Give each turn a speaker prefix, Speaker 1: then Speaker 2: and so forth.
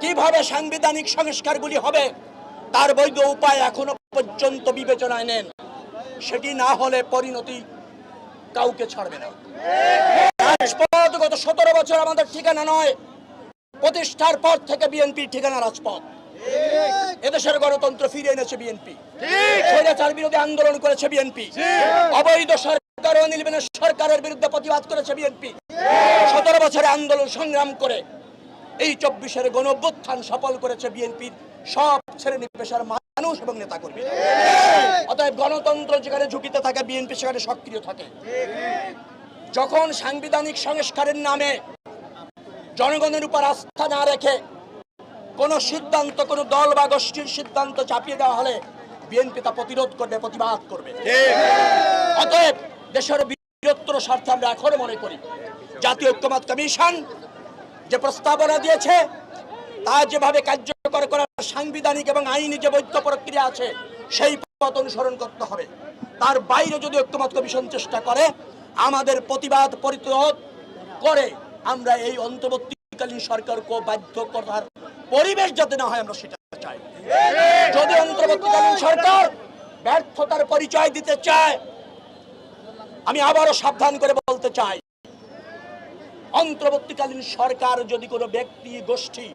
Speaker 1: কিভাবে সাংবিধানিক সংস্কারগুলি হবে তার বৈধ উপায় এখনো পর্যন্ত বিবেচনায় নেন। সেটি না হলে পরিণতি কাউকে ছাড়বে না। রাজপথ গত 17 বছর আমাদের ঠিকানা নয়, প্রতিষ্ঠার পর থেকে বিএনপির ঠিকানা রাজপথ। এদেশের গণতন্ত্র ফিরে এনেছে বিএনপি, স্বৈরাচার বিরোধী আন্দোলন করেছে বিএনপি, অবৈধ সরকার ও নির্বাচনের সরকারের বিরুদ্ধে প্রতিবাদ করেছে বিএনপি। 17 বছরে আন্দোলন সংগ্রাম করে এই 24-এর গণঅভ্যুত্থান সফল করেছে বিএনপির সব শ্রেণী পেশার মানুষ এবং নেতাকর্মী। অতএব গণতন্ত্র যেখানে ঝুঁকিতে থাকে, বিএনপি সেখানে সক্রিয় থাকে। যখন সাংবিধানিক সংস্কারের নামে জনগণের উপর আস্থা না রেখে কোন সিদ্ধান্ত, কোন দল বা গোষ্ঠীর সিদ্ধান্ত চাপিয়ে দেওয়া হলে বিএনপি তা প্রতিরোধ করবে, প্রতিবাদ করবে। অতএব দেশের বৃহত্তর স্বার্থে আমরা এখন মনে করি জাতীয় ঐক্যমত্য কমিশন যে প্রস্তাবনা দিয়েছে তা যেভাবে কার্যকর করার সাংবিধানিক এবং আইনি যে বৈধ প্রক্রিয়া আছে সেই পথ অনুসরণ করতে হবে। তার বাইরে যদি ঐক্যমত্য কমিশন চেষ্টা করে আমাদের প্রতিবাদ প্রতিরোধ করে আমরা এই অন্তর্বর্তীকালীন সরকারকে বাধ্য করার পরিবেশ যাতে না হয় আমরা সেটা চাই। যদি অন্তর্বর্তীকালীন সরকার ব্যর্থতার পরিচয় দিতে চায়, আমি আবারও সাবধান করে বলতে চাই, অন্তর্বর্তীকালীন সরকার যদি কোনো ব্যক্তি গোষ্ঠী